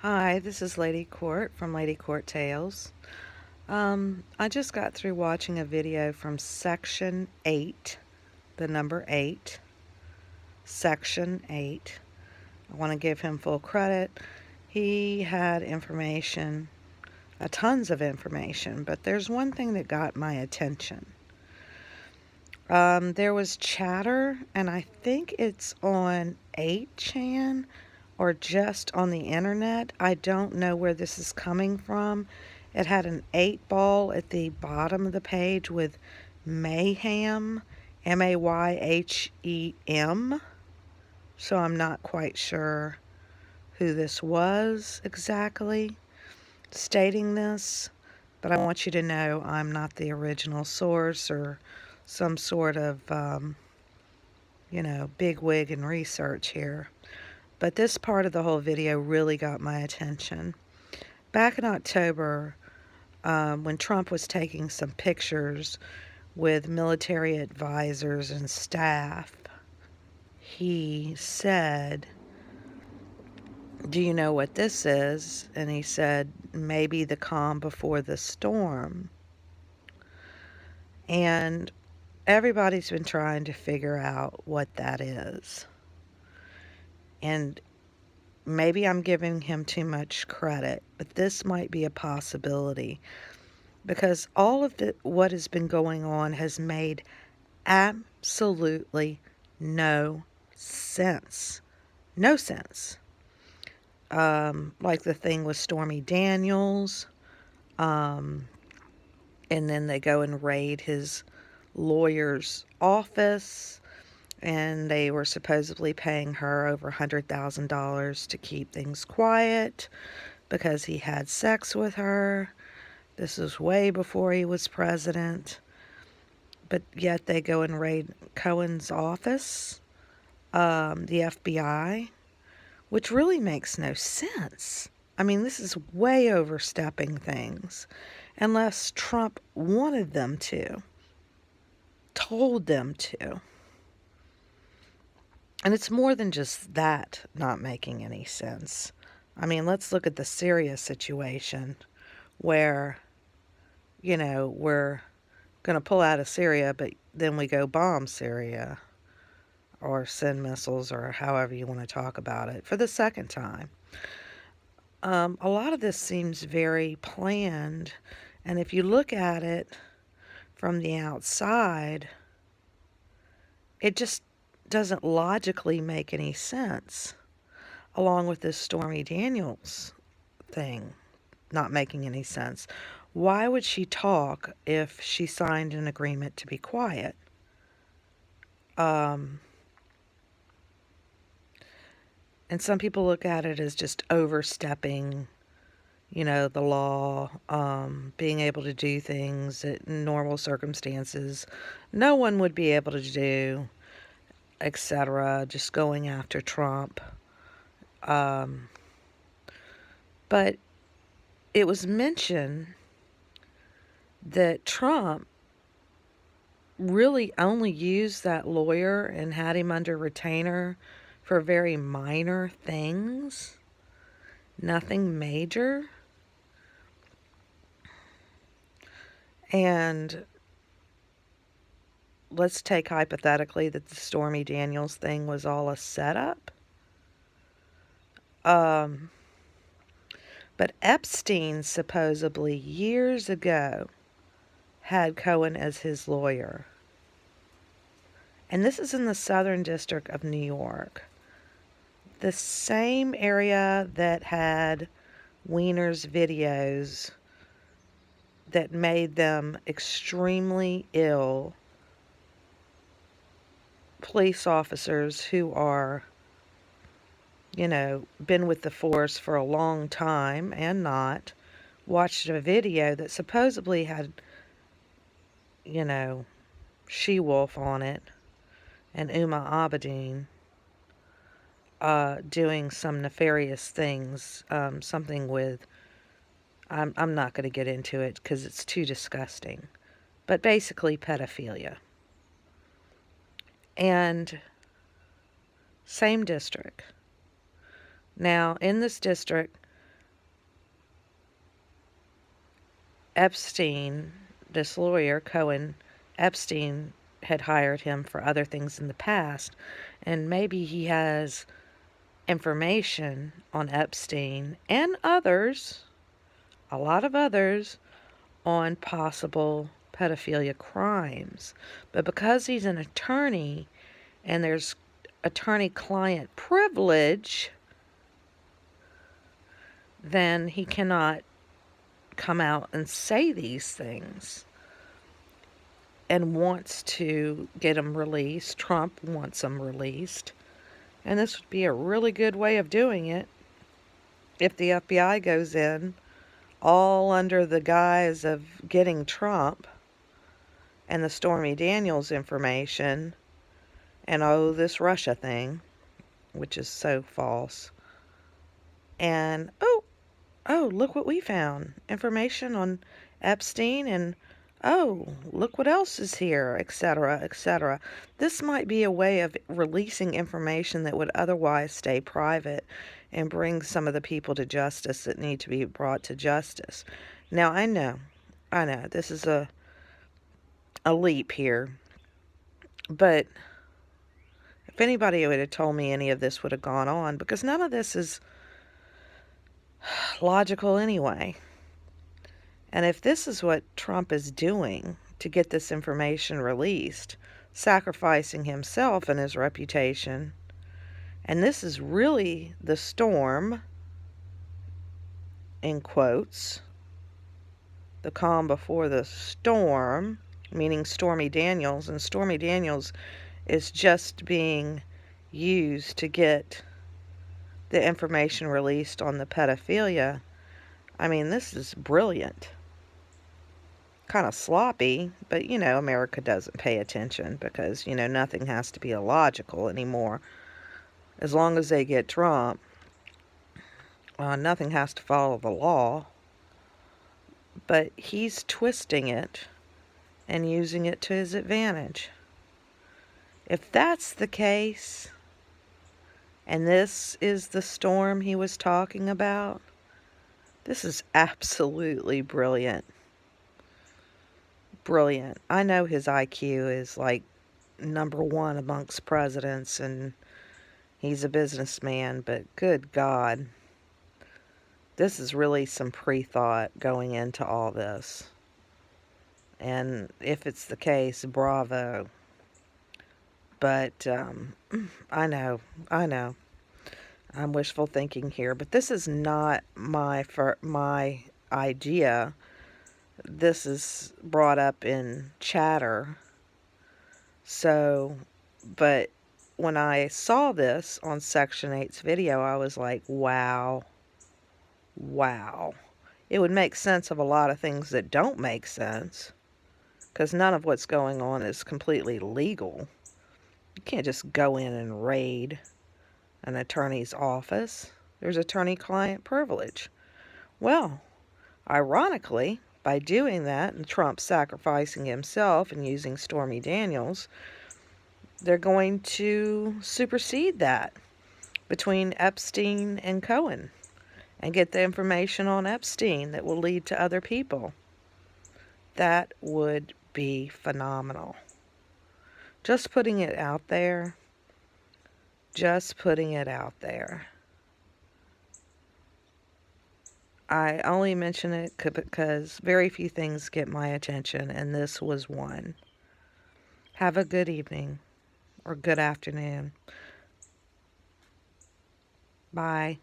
Hi, this is Lady Court from Lady Court Tales. I just got through watching a video from Section 8, the number 8, Section 8. I want to give him full credit. He had information, tons of information, but there's one thing that got my attention. There was chatter, and I think it's on 8chan or just on the internet. I don't know where this is coming from. It had an 8 ball at the bottom of the page with mayhem, Mayhem. So I'm not quite sure who this was exactly stating this, but I want you to know I'm not the original source or some sort of, big wig in research here. But this part of the whole video really got my attention. Back in October, when Trump was taking some pictures with military advisors and staff, he said, "Do you know what this is?" And he said, "Maybe the calm before the storm." And everybody's been trying to figure out what that is. And maybe I'm giving him too much credit, but this might be a possibility because all of what has been going on has made absolutely no sense. No sense. Like the thing with Stormy Daniels, and then they go and raid his lawyer's office, and they were supposedly paying her over $100,000 to keep things quiet because he had sex with her. This was way before he was president, but yet they go and raid Cohen's office, the FBI, which really makes no sense. I mean, this is way overstepping things, unless Trump wanted them to, told them to. And it's more than just that not making any sense. I mean, let's look at the Syria situation where, we're going to pull out of Syria, but then we go bomb Syria or send missiles or however you want to talk about it for the second time. A lot of this seems very planned, and if you look at it from the outside, it just doesn't logically make any sense, along with this Stormy Daniels thing not making any sense. Why would she talk if she signed an agreement to be quiet? And some people look at it as just overstepping, the law, being able to do things that in normal circumstances no one would be able to do, etc., just going after Trump. But it was mentioned that Trump really only used that lawyer and had him under retainer for very minor things, nothing major. And let's take hypothetically that the Stormy Daniels thing was all a setup. But Epstein supposedly years ago had Cohen as his lawyer. And this is in the Southern District of New York. The same area that had Weiner's videos that made them extremely ill. Police officers who are, been with the force for a long time and not, watched a video that supposedly had, She-Wolf on it and Uma Abedin doing some nefarious things, something with, I'm not going to get into it because it's too disgusting, but basically pedophilia. And same district. Now, in this district, Epstein, this lawyer, Cohen, Epstein had hired him for other things in the past, and maybe he has information on Epstein and others, a lot of others, on possible pedophilia crimes. But because he's an attorney and there's attorney-client privilege, then he cannot come out and say these things, and wants to get them released. Trump wants them released. And this would be a really good way of doing it if the FBI goes in, all under the guise of getting Trump and the Stormy Daniels information, and this Russia thing, which is so false. And look what we found. Information on Epstein, and look what else is here, etc., etc. This might be a way of releasing information that would otherwise stay private and bring some of the people to justice that need to be brought to justice. Now, I know, this is a leap here, but if anybody would have told me any of this would have gone on, because none of this is logical anyway. And if this is what Trump is doing to get this information released, sacrificing himself and his reputation, and this is really the storm, in quotes, the calm before the storm, meaning Stormy Daniels, and Stormy Daniels is just being used to get the information released on the pedophilia. I mean, this is brilliant. Kind of sloppy, but America doesn't pay attention because nothing has to be illogical anymore. As long as they get Trump, nothing has to follow the law. But he's twisting it and using it to his advantage. If that's the case, and this is the storm he was talking about, this is absolutely brilliant. Brilliant. I know his IQ is like #1 amongst presidents, and he's a businessman, but good God, this is really some pre-thought going into all this. And if it's the case, bravo. But I know, I'm wishful thinking here, but this is not my idea. This is brought up in Chatter. So, but when I saw this on Section 8's video, I was like, wow. It would make sense of a lot of things that don't make sense, because none of what's going on is completely legal. You can't just go in and raid an attorney's office. There's attorney-client privilege. Well, ironically, by doing that, and Trump sacrificing himself and using Stormy Daniels, they're going to supersede that between Epstein and Cohen and get the information on Epstein that will lead to other people. That would be phenomenal. Just putting it out there. Just putting it out there. I only mention it because very few things get my attention, and this was one. Have a good evening or good afternoon. Bye.